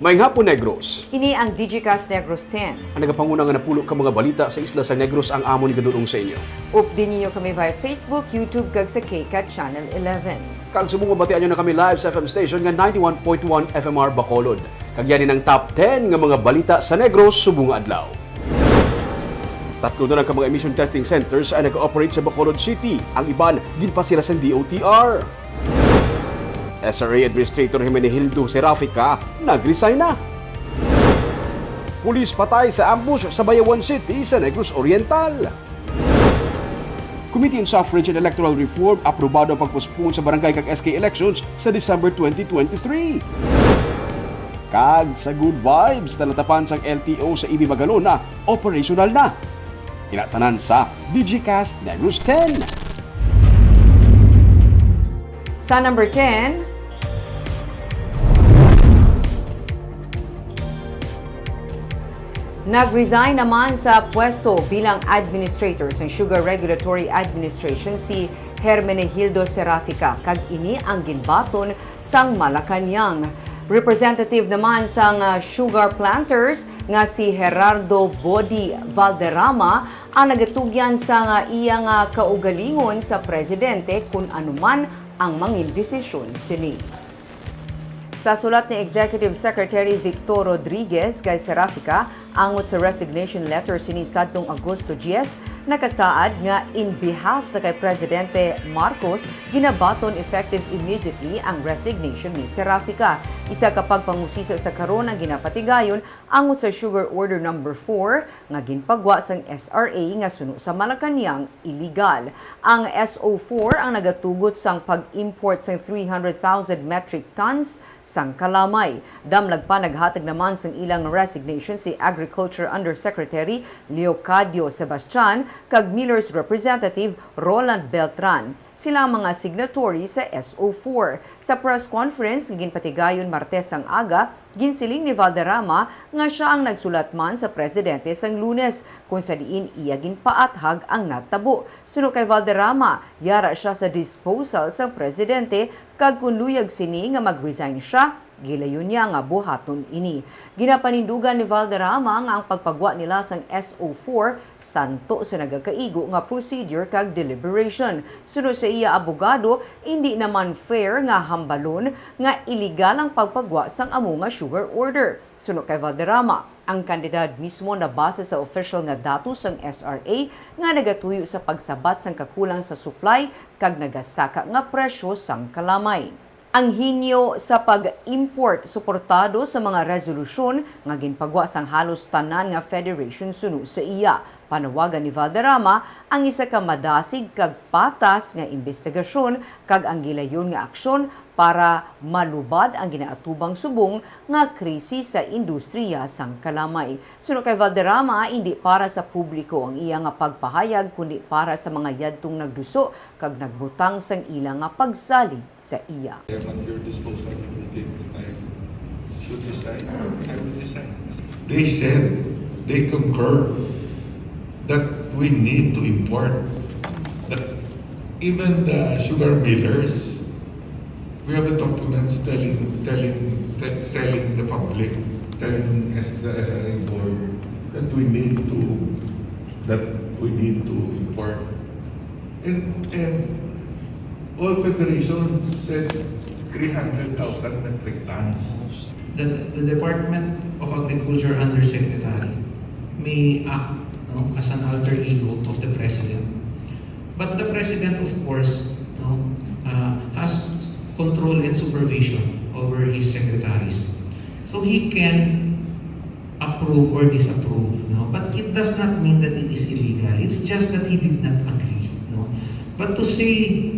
Maayong hapon, Negros. Ini ang Digicast Negros 10. Ang nagapanguna nga napulo ka mga balita sa isla sa Negros ang amo ni gadulong sa inyo. Update ninyo kami via Facebook, YouTube, kag sa KCAT Channel 11. Kag subong mabatian nyo na kami live sa FM station nga 91.1 FMR Bacolod. Kag yanin ang top 10 nga mga balita sa Negros subong adlaw. Tatlo na lang ka mga emission testing centers ay nag-ooperate sa Bacolod City. Ang iban, ginpasira sa DOTR. SRA Administrator Hermenegildo Serafica nag-resign na. Pulis patay sa ambush sa Bayawan City sa Negros Oriental. Committee on Suffrage and Electoral Reform aprobado ang pagpospone sa barangay kag SK elections sa December 2023. Kag sa good vibes talatapan sang LTO sa Ibi Magalona, operational na. Inatanan sa Digicast Negros 10. Sa number 10, nag-resign naman sa pwesto bilang administrator sa Sugar Regulatory Administration si Hermenegildo Serafica kag ini ang ginbaton sang Malacañang. Representative naman sang sugar planters nga si Gerardo Bodi Valderrama ang nagatugyan sa iyang kaugalingon sa presidente kung anuman ang mangin desisyon sini. Sa sulat ni Executive Secretary Victor Rodriguez kay Serafica, angot sa resignation letter sini sadtong Agosto 10, nakasaad nga in behalf sa kay Presidente Marcos, ginabaton effective immediately ang resignation ni Serafica. Isa kapag pangusisa sa karon ang ginapatigayon angot sa Sugar Order No. 4 nga ginpagwa sang SRA nga suno sa Malacañang illegal. Ang SO4 ang nagatugot sang pag-import sang 300,000 metric tons sang kalamay. Damlag pa naghatag naman sang ilang resignation si Agriculture Undersecretary Leocadio Sebastian kag Miller's representative Roland Beltran. Sila ang mga signatory sa SO4. Sa press conference nga ginpatigayon Martes ang aga, ginsiling ni Valderrama nga siya ang nagsulat man sa presidente sang Lunes kung sa diin iya ginpaathag ang natabo. Suno kay Valderrama, yara siya sa disposal sa presidente kag kung luyag sini nga mag-resign siya, gilayon niya nga buhaton ini. Ginapanindugan ni Valderrama nga ang pagpagwa nila sang SO4 santo sa nagakaigo nga procedure kag deliberation. Sunod sa iya abogado, hindi naman fair nga hambalon nga illegal ang pagpagwa sang amo nga sugar order. Sunod kay Valderrama, ang kandidat mismo na base sa official nga datos sang SRA nga nagatuyo sa pagsabat sang kakulang sa supply kag nagasaka nga presyo sang kalamay. Ang hinyo sa pag-import suportado sa mga resolusyon nga ginpagwa sang halos tanan nga federation suno sa iya. Panawagan ni Valderrama ang isa ka madasig kag patas nga investigasyon kag ang gilayon nga aksyon para malubad ang ginaatubang subong nga krisis sa industriya sang kalamay. Suno kay Valderrama, hindi para sa publiko ang iya nga pagpahayag kundi para sa mga yadtong nagduso kag nagbutang sang ilang nga pagsalig sa iya. I am at your disposal if you think that I should decide. I will decide. They said, they concur that we need to import. That even the sugar millers, we have the documents telling the public, telling the SRA board that we need to import. And all federations said 300,000 metric tons. The Department of Agriculture Undersecretary may act as an alter ego of the President. But the President, of course, has control and supervision over his secretaries. So he can approve or disapprove. But it does not mean that it is illegal. It's just that he did not agree. But to say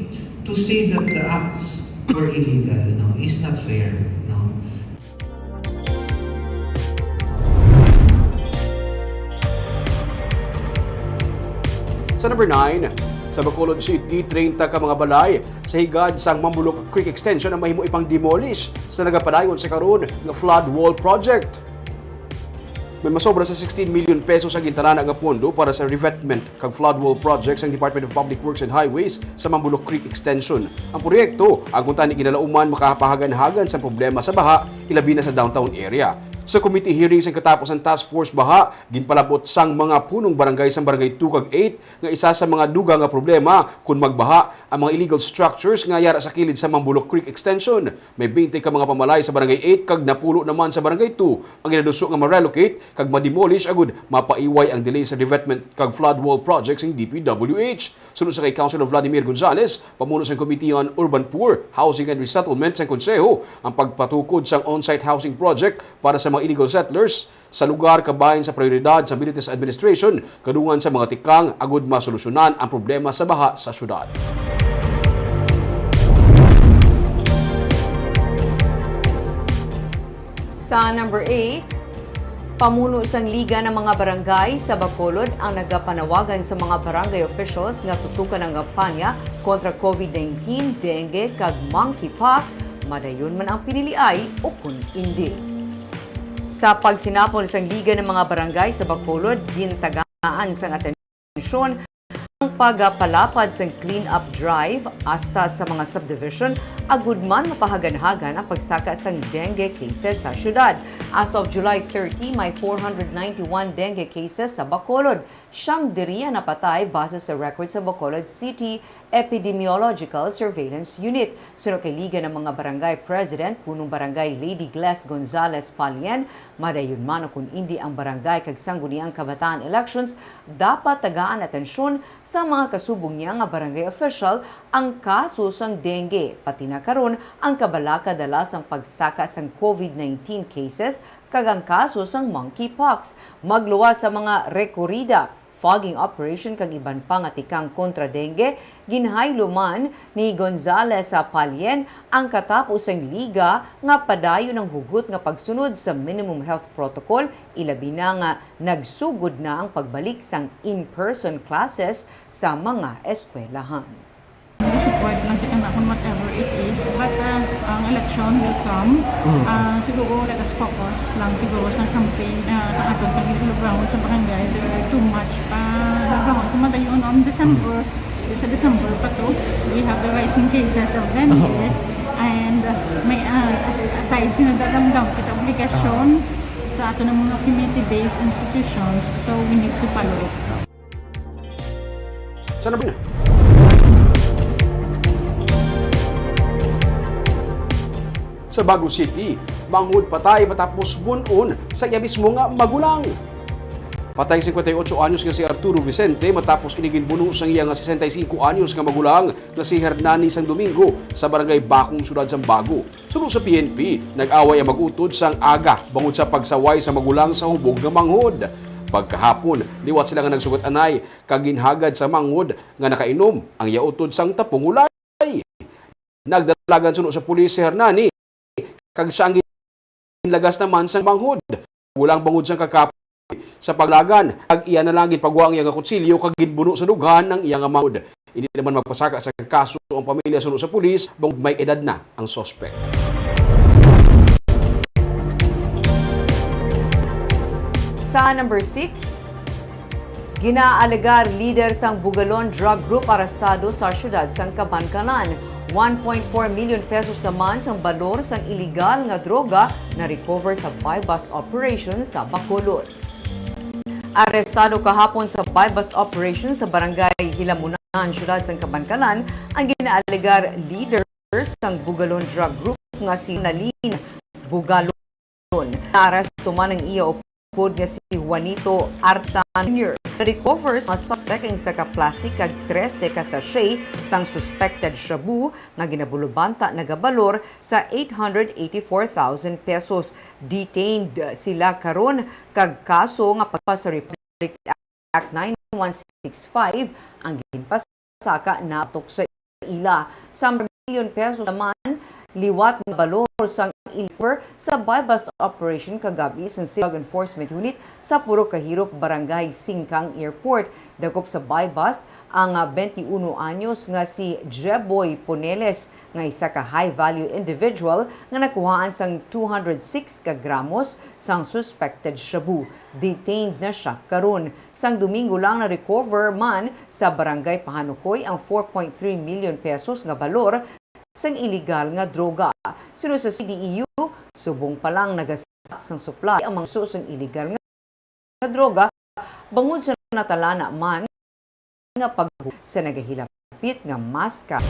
that the acts were illegal is not fair. Sa number 9, sa Bacolod City, 30 ka mga balay sa higad sang Mambulok Creek Extension ang mahimo ipang demolish sa nagapadayon sa karon nga flood wall project. May masobra sa 16 million pesos ang gintanan nga pondo para sa revetment kag flood wall projects ng Department of Public Works and Highways sa Mambulok Creek Extension. Ang proyekto, ang kuntani kinalauman makapahagan-hagan sa problema sa baha, ilabi na sa downtown area. Sa committee hearings ang katapos ng Task Force Baha, ginpalabot sang mga punong barangay sa barangay 2 kag 8 nga isa sa mga duga nga problema kung magbaha ang mga illegal structures nga yara sa kilid sa Mambulok Creek Extension. May 20 ka mga pamalay sa barangay 8 kag napulo naman sa barangay 2 ang ginaduso nga ma-relocate kag ma-demolish agud mapaiway ang delay sa revetment kag flood wall projects ng DPWH. Sunod sa kay Councilor Vladimir Gonzales, pamuno sa Committee on Urban Poor, Housing and Resettlement sa Konseho ang pagpatukod sa on-site housing project para sa mga illegal settlers sa lugar kabahin sa prioridad sa Militis Administration kadungan sa mga tikang agud masolusyonan ang problema sa baha sa syudad. Sa number 8, pamuno sang Liga ng mga Barangay sa Bacolod ang nagapanawagan sa mga barangay officials nga tutukan ang kampanya kontra COVID-19, dengue kag monkeypox, madayon man ang piniliay o kun hindi. Sa pagsinapol sang Liga ng mga Barangay sa Bacolod, gintagaan sang atensyon ang pagpalapad sang clean-up drive hasta sa mga subdivision, agud man mapahagan-hagan ang pagsaka sang dengue cases sa syudad. As of July 30, may 491 dengue cases sa Bacolod. Siyam diriya napatay base sa record sa Bacolod City Epidemiological Surveillance Unit. Sunod kay Liga ng mga Barangay President, punong barangay Lady Gles Gonzales Palien, madayon man kung hindi ang barangay kag sangguniang kabataan elections, dapat tagaan atensyon sa mga kasubong niya nga barangay official ang kaso sang dengue, pati na karon ang kabalaka dala sang pagsaka sang COVID-19 cases kag ang kaso sang monkeypox. Magluwas sa mga rekorida, fogging operation kag iban pa nga tikang kontra dengue, ginhaylo man ni Gonzales sa Palien ang katapos ang liga nga padayon ng hugot nga pagsunod sa minimum health protocol, ilabi na nga nagsugod na ang pagbalik sang in-person classes sa mga eskwelahan. Support lang kita na kung whatever it is, but ang election will come. Siguro let us focus lang siguro sa campaign sa atong pag-ilugahon sa barangay. There are too much lagahon. Kumadayon on December, sa December pa to, we have the rising cases of dengue, and may aside sinadadamdam kita obligasyon sa ato ng mga community-based institutions, so we need to follow it. Sana ba na? Sa Bago City, manghud patay matapos bunon sa iya mismo nga magulang. Patay 58 anyos nga si Arturo Vicente matapos inigin buno sang iya nga 65 anyos nga magulang nga si Hernani sang Domingo sa barangay Bakong, Syudad sang Bago. Sunod sa PNP, nag-away ang mag-utod sang aga bangod sa pagsaway sa magulang sa hubog nga manghud. Pagkahapon, liwat sila nga nagsugot anay kaginhagad sa manghud nga nakainom ang iya utod sang tapong ulay. Nagdalagan sunod sa pulis si Hernani kag siya ang ginlagas naman sa manghud. Walang bangod siyang kakapoy sa paglagan. Kag iya na lang ginpagawa ang iyang kutsilyo kag ginbuno sa dughan ng iyang manghud. Hindi naman magpasaka sa kaso ang pamilya sunod sa pulis bangod may edad na ang sospek. Sa number 6, ginaalegar leader sang Bugalon Drug Group arestado sa syudad sang Kabankanan. 1.4 million pesos naman sang balor sang illegal nga droga na recover sa buy-bust operation sa Bacolod. Arestado kahapon sa buy-bust operation sa barangay Hilamunan, syudad sang Kabankalan, ang ginaalegar leader sang Bugalon Drug Group nga si Nalin Bugalon. Naaresto man ang iya upod nga si Juanito Artsan Jr. Recover sa suspect ang isa ka plastic kag 13 ka sachet sang suspected shabu nga ginabulubanta nagabalor sa 884,000 pesos. Detained sila karon kag kaso nga pagpa sa Republic Act 9165 ang ginpasaka natok sa ila. Sa milyon pesos naman liwat nga balor sang ilper sa buy-bust operation kagabi sa Drug Enforcement Unit sa Puro Kahirop, Barangay Singkang Airport. Dakop sa buy-bust ang 21 anyos nga si Jeboy Poneles nga isa ka high-value individual nga nakuhaan sang 206 ka gramos sang suspected shabu. Detained na siya karon. Sang Domingo lang na-recover man sa barangay Pahanukoy ang 4.3 million pesos nga balor sang illegal nga droga. Suno sa CDEU, subong pa lang nagastak sang supply ang mga susong illegal nga droga, bangod sa natalana man nga pag sa nagahilapit nga maska.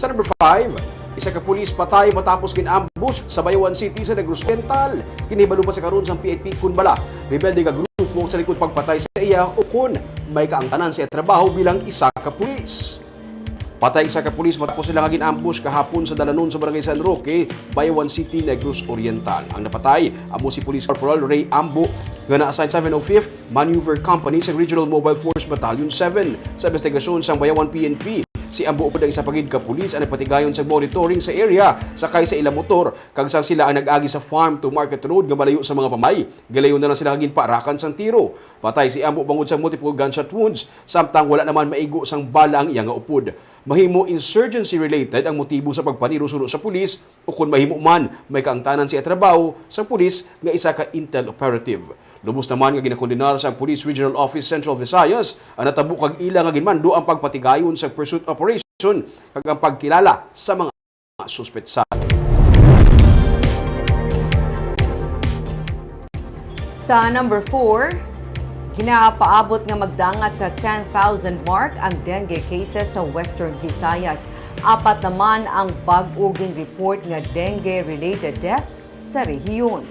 Sa number 5, isa ka pulis patay matapos ginambush sa Bayawan City sa Negros Oriental. Kinibalo pa sa karon sang PNP kun bala rebelde nga grupo sa likod pagpatay sa iya o kun may kaangtanan sa trabaho bilang isa ka pulis. Patay isa ka pulis matapos sila nga ginambush kahapon sa dalanon sa Barangay San Roque, Bayawan City, Negros Oriental. Ang napatay amo si Police Corporal Ray Ambo nga na-assign 705th Maneuver Company sa Regional Mobile Force Battalion 7 sa investigasyon sa Bayawan PNP. Si Ambo upod ang isa pagid ka pulis ang nagpatigayon sa monitoring sa area sakay sa ilang motor kag sang sila ang nag-agi sa farm to market road nga malayo sa mga pamay. Galayon na lang sila ginpaarakan sang tiro. Patay si Ambo bangod sa multiple gunshot wounds samtang wala naman maigo sang bala ang iya nga upod. Mahimo insurgency related ang motibo sa pagpaniro-suno sa pulis o kung mahimo man may kaangtanan siya trabaho sa pulis nga isa ka intel operative. Lubos naman nga ginakondenar sa Police Regional Office Central Visayas ang natabo kag ila nga ginmando ang pagpatigayon sa pursuit operation kag ang pagkilala sa mga suspetsado. Sa number 4, ginapaabot nga magdangat sa 10,000 mark ang dengue cases sa Western Visayas. Apat naman ang bag-oging report nga dengue-related deaths sa rehiyon.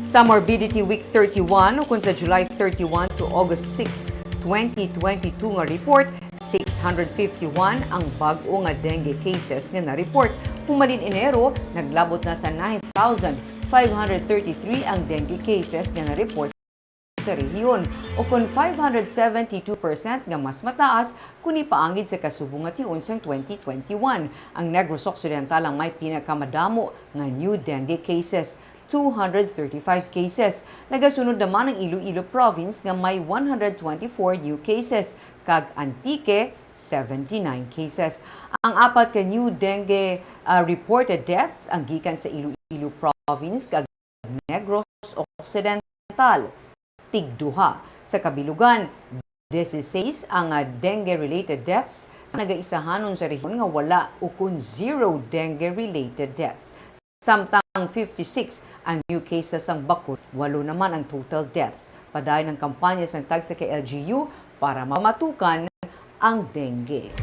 Sa Morbidity Week 31 kung sa July 31 to August 6, 2022 nga report, 651 ang bag-o nga dengue cases nga na-report. Humalin Enero, naglabot na sa 9,533 ang dengue cases nga na-report sa rehiyon o kung 572% nga mas mataas kung ipaangid sa kasubong nga tiun sang 2021. Ang Negros Occidental ang may pinakamadamo nga new dengue cases, 235 cases. Nagasunod naman ang Iloilo Province nga may 124 new cases, kag Antique 79 cases. Ang apat ka new dengue reported deaths ang gikan sa Iloilo Province kag Negros Occidental, tigduha. Sa kabilugan, 16 ang dengue-related deaths. Nagaisahanon sa rehiyon nga wala o kun zero dengue-related deaths. Samtang 56 ang new cases ang bakod, 8 naman ang total deaths. Padayon ng kampanya sa tagsa kay LGU para mamatukan ang dengue.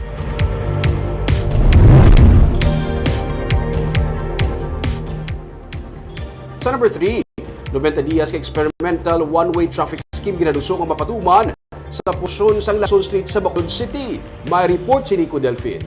Sa number 3, 90 dias ka experimental one-way traffic scheme ginadusok ang mapatuman sa pusyon sang Lacson Street sa Bacolod City. May report si Nico Delfin.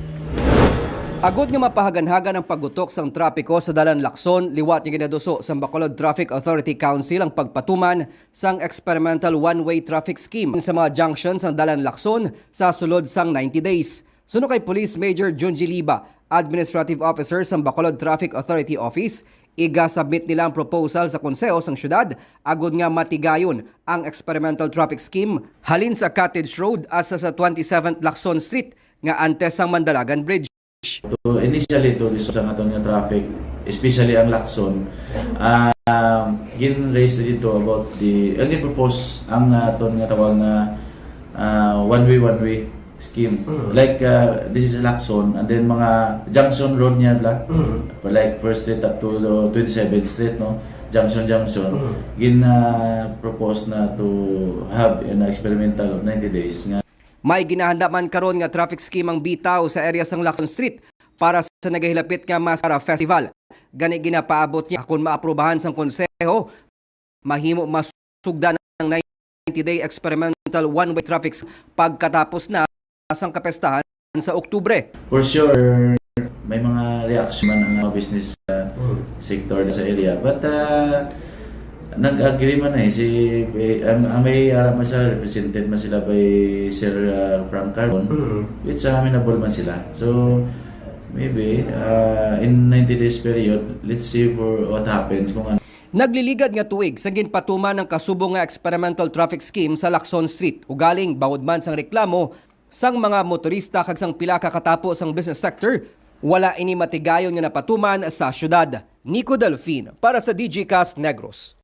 Agod nga mapahaganhagan ang paggutok sang trapiko sa Dalan Lacson, liwat nga ginaduso sa Bacolod Traffic Authority Council ang pagpatuman sang experimental one-way traffic scheme sa mga junctions sang Dalan Lacson sa sulod sang 90 days. Suno kay Police Major Junji Liba, Administrative Officer sa Bacolod Traffic Authority Office, iga-submit nila ang proposal sa konseho sang syudad agod nga matigayon ang experimental traffic scheme halin sa Cottage Road asa sa 27th Lacson Street nga antes sang Mandalagan Bridge. So initially to this sa aton nga traffic, especially ang Lacson, gin-raise dito about ang gin-propose ang aton nga tawag na one-way scheme. Like this is Lacson and then mga junction road niya like First Street up to 27th Street, no? Junction. Gin-propose na to have an experimental of 90 days nga. May ginahanda man karon nga traffic scheme ang bitaw sa area sang Lacson Street para sa nagahilapit nga Mascara Festival. Gani ginapaabot niya kung maaprubahan sang konseho, mahimo masugdan ng 90-day experimental one-way traffic pagkatapos na sang kapestahan sa Oktubre. For sure, may mga reaction man ang mga business sector sa area. But nag-agree man may araman sa represented man sila by Sir Frank Carbon, which amenable man sila. So maybe in 90 days period, let's see for what happens. Nagliligad nga tuig sa ginpatuman ng kasubong nga experimental traffic scheme sa Lacson Street. Ugaling bawod man sang reklamo sang mga motorista kag sang pila ka katapo sang business sector, wala ini matigayon nga napatuman sa syudad. Nico Delfin para sa DGCast Negros.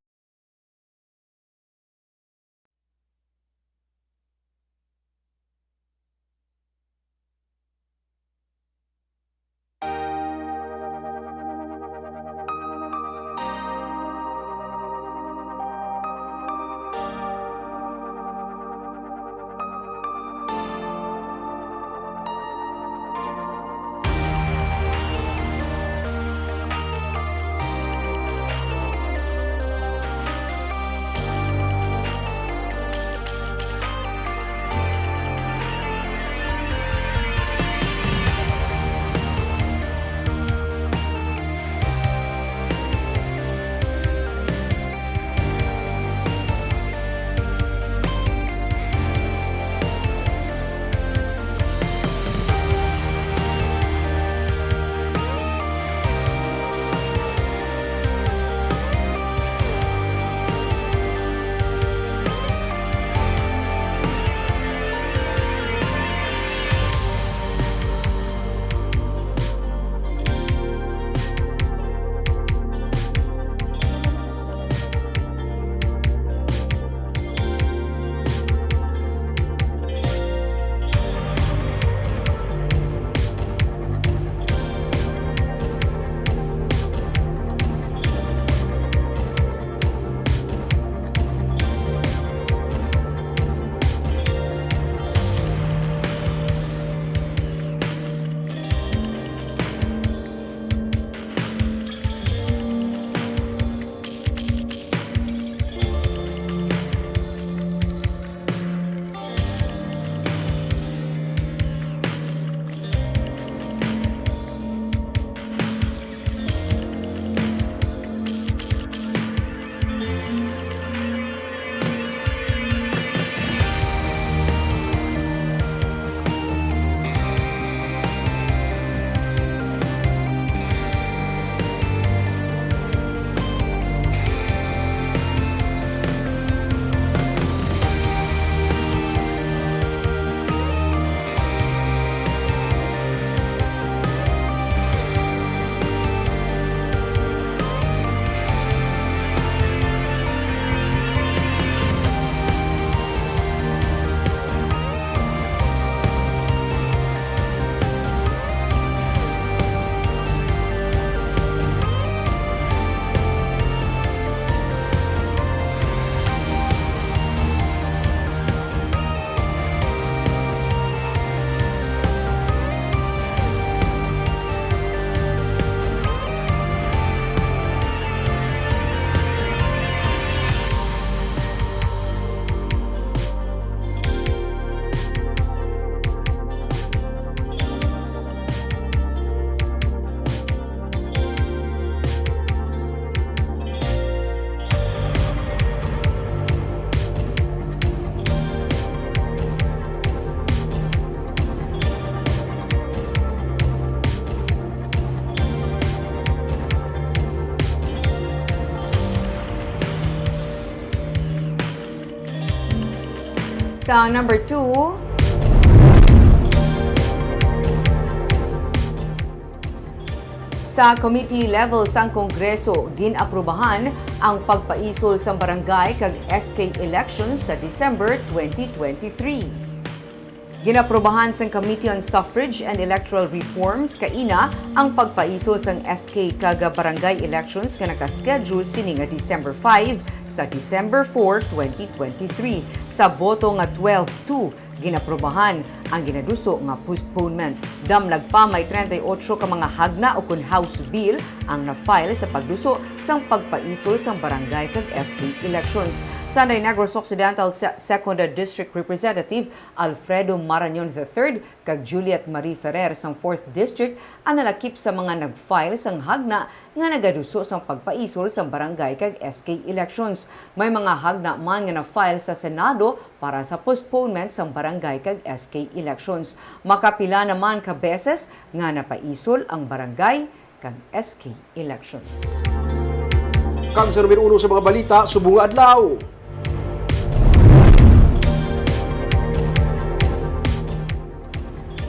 Sa number 2, sa committee level sang Kongreso, ginaprubahan ang pagpaisol sa barangay kag SK elections sa December 2023. Ginaprubahan sang Committee on Suffrage and Electoral Reforms kaina ang pagpaisol sang SK kag barangay elections nga naka-schedule sini nga December 5 sa December 4, 2023. Sa boto nga 12-2, ginaprubahan ang ginaduso nga postponement. Damlag pa may 38 ka mga hagna o kun House Bill ang na-file sa pagduso sang pagpaisol sang barangay kag SK elections. Sanay Negros Occidental 2nd District Representative Alfredo Marañon III kag Juliet Marie Ferrer sang 4th District ang nalakip sa mga nag-file sang hagna nga nagaduso sang pagpaisol sang barangay kag SK elections. May mga hagna man nga na-file sa Senado para sa postponement sang barangay kag SK elections. Makapila naman ka beses nga napaisol ang barangay kag SK elections. kang sa numero 1 sa mga balita subong nga adlaw.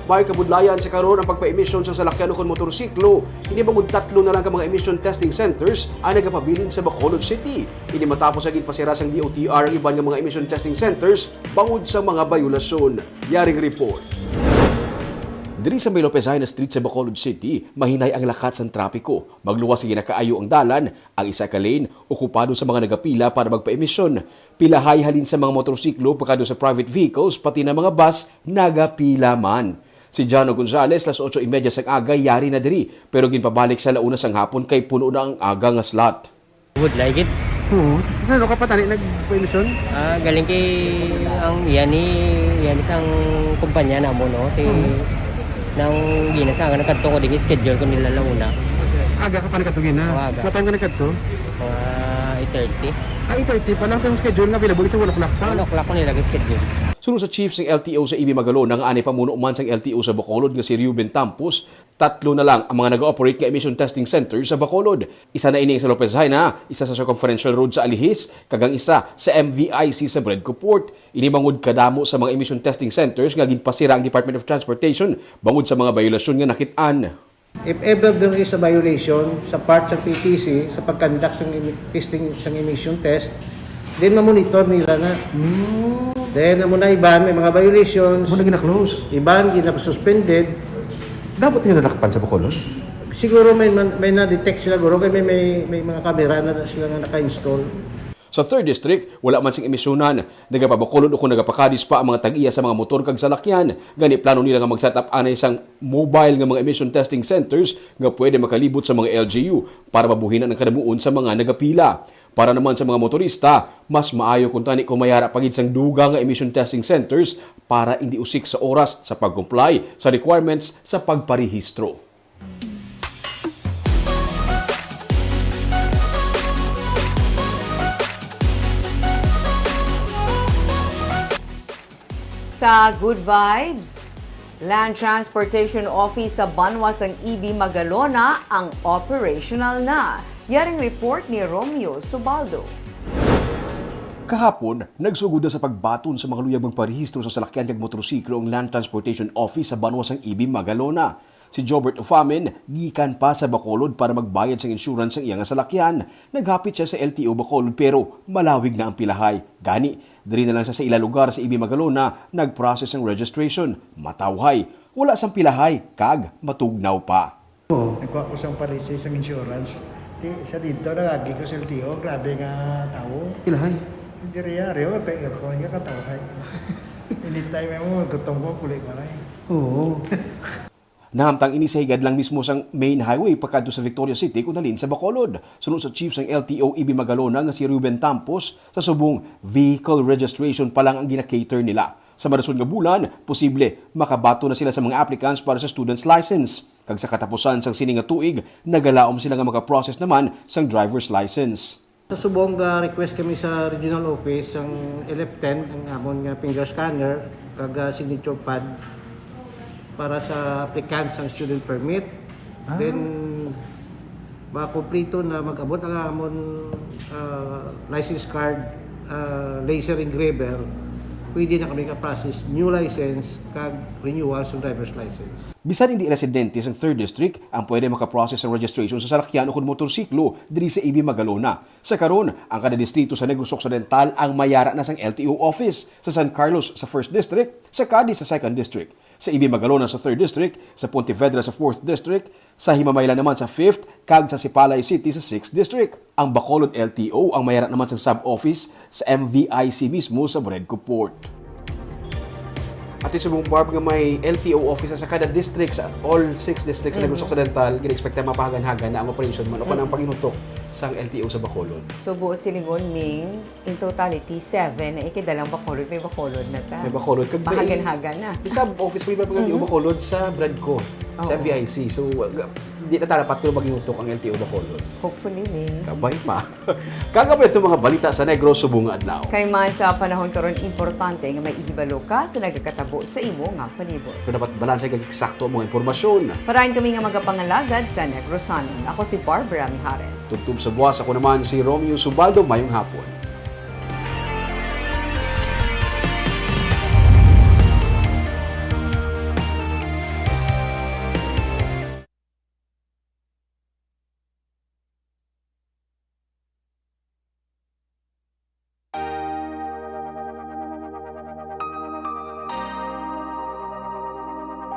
May kabudlayan sa karon ang pagpa-emisyon sa salakyan o motorsiklo. Ini bangod 3 na lang ka mga emission testing centers ang nagapabilin sa Bacolod City. Ini matapos aging pasira sang DOTR ang iban nga mga emission testing centers bangod sa mga bayulasyon. Yaring report. Diri sa May Lopez Haina Street sa Bacolod City, mahinay ang lakat sa trapiko. Magluwas sa ginakaayo ang dalan, ang isa ka lane okupado sa mga nagapila para magpa-emisyon. Pilahay halin sa mga motorsiklo pagkado sa private vehicles pati na mga bus nagapila man. Si Jano Gonzales, 8:30 sa aga, yari na diri, pero ginpabalik sa launa sang hapon kay puno na ang aga nga slot. Would like it. Oo, saan ka pa tani nagpa-emisyon? Galing kay ang yan isang kumpanya na mo no. Nang ginasa nga nakadto ko ding schedule ko nila launa. Aga ka pa nakatugin na? Aga. Matang ka nagkadto? 8:30. 8:30 pa lang kung schedule nga available sa 1 o'clock pa. 1 o'clock ko nila schedule. Sunod sa chief ng LTO sa Ibi Magalona, ang anay pamuno man sang LTO sa Bacolod nga si Ruben Tampos, 3 na lang ang mga nag-ooperate nga emission testing center sa Bacolod. Isa na ini sa Lopez Haina, isa sa Circumferential Road sa Alihis, kagang isa sa MVIC sa Bredco Port. Ini bangod kadamo sa mga emission testing centers nga ginpasira ang Department of Transportation bangod sa mga bayulasyon nga nakit-an. If ever there is a violation sa part ng PTC sa pag-conduct ng testing sa emission test, then mamonitor nila na. Then amo na iban may mga violations. Muna gina-close. Iban gina-suspended. Dapat nila nakakpan sa Bacolod? Siguro may na-detect sila guro kay may mga kamera na sila nga naka-install. Sa 3rd District, wala man sing emisyonan. Nagapabakulod o kung nagapakadis pa ang mga tag-iya sa mga motor kag salakyan. Gani plano nila nga mag-set up anay isang mobile nga mga emission testing centers nga pwede makalibot sa mga LGU para mabuhinan ang kadamuon sa mga nagapila. Para naman sa mga motorista, mas maayo kung tani kung mayara pagid sang duga nga emission testing centers para hindi usik sa oras sa pag-comply sa requirements sa pagparehistro. Sa Good Vibes, Land Transportation Office sa Banwas ang Ibi Magalona ang operational na. Yaring report ni Romeo Subaldo. Kahapon, nagsugod na sa pagbaton sa mga luyag magparehistro sa salakyan kag motorsiklo ang Land Transportation Office sa Banwas ang Ibi Magalona. Si Jobert Ofamen, gikan pa sa Bacolod para magbayad sa insurance ang iyang salakyan. Naghapit siya sa LTO Bacolod pero malawig na ang pilahay. Gani, diri na lang siya sa ila lugar sa Ibi Magalona, nag-process ng registration. Matawhay, wala sang pilahay, kag matugnaw pa. Nagkuha ko sa palisi sa insurance. Sa dito nagagi ko sa LTO, grabe nga tao. Pilahay? Hindi riya, riyo ka aircon nga katawhay. Anytime mo gutong ko kulit ko na. Oo. Nahamtang ini sa higad lang mismo sang main highway pagkadto sa Victoria City kung dalhin sa Bacolod. Sunod sa chief ng LTO Ibi Magalona nga si Ruben Tampos, sa subong vehicle registration pa lang ang gina-cater nila. Sa marason nga bulan, posible makabato na sila sa mga applicants para sa student's license. Kag sa katapusan sang sini nga tuig, nagalaom sila nga maka-process naman sang driver's license. Sa subong request kami sa regional office ang LF10 ang amon nga finger scanner kag signature pad para sa applicants ang student permit. Then makomplito na mag-abot ang amon license card, laser engraver. Pwede na kami ka-process new license kag renewal sa driver's license. Bisan hindi residente sa 3rd District, ang pwede makaprocess ng registration sa salakyan o kung motorsiklo diri sa Ibi Magalona. Sa karon, ang kada distrito sa Negros Occidental ang mayara na sang LTO office. Sa San Carlos sa 1st District, sa Cadiz sa 2nd District, sa Ibi Magalona sa 3rd District, sa Pontevedra sa 4th District, sa Himamayla naman sa 5th, kag sa Sipalay City sa 6th District. Ang Bacolod LTO ang mayara naman sa sub-office sa MVIC mismo sa Bredco Port. At isubong Barb nga may LTO office sa kada district, sa all 6 districts sa Negros Occidental, gina-expect na mapahagan-hagan na ang operation man o kanang panginutok sa LTO sa Bacolod. So buot silingon ning in totality 7 na ikidalang Bacolod may Bacolod na ta. May Bacolod kag Bahagan-hagan na. Isa office may LTO Bacolod sa Bredco. sa Oo. FBIC. So, di na dapat ko maging utok ang LTO Bacolod. Hopefully, Ming. Kabay pa. Kagabi itong mga balita sa Negros subong nga adlaw. Kay man sa panahon karon importante nga may ihibalo ka sa nagakatabo sa imo nga palibot. Kung dapat balanse kag eksakto ang mga impormasyon. Parahin kami nga magapangalagad sa Negrosan. Ako si Barbara Mijares. Tugtog sa buwas, ako naman si Romeo Subaldo. Mayong hapon.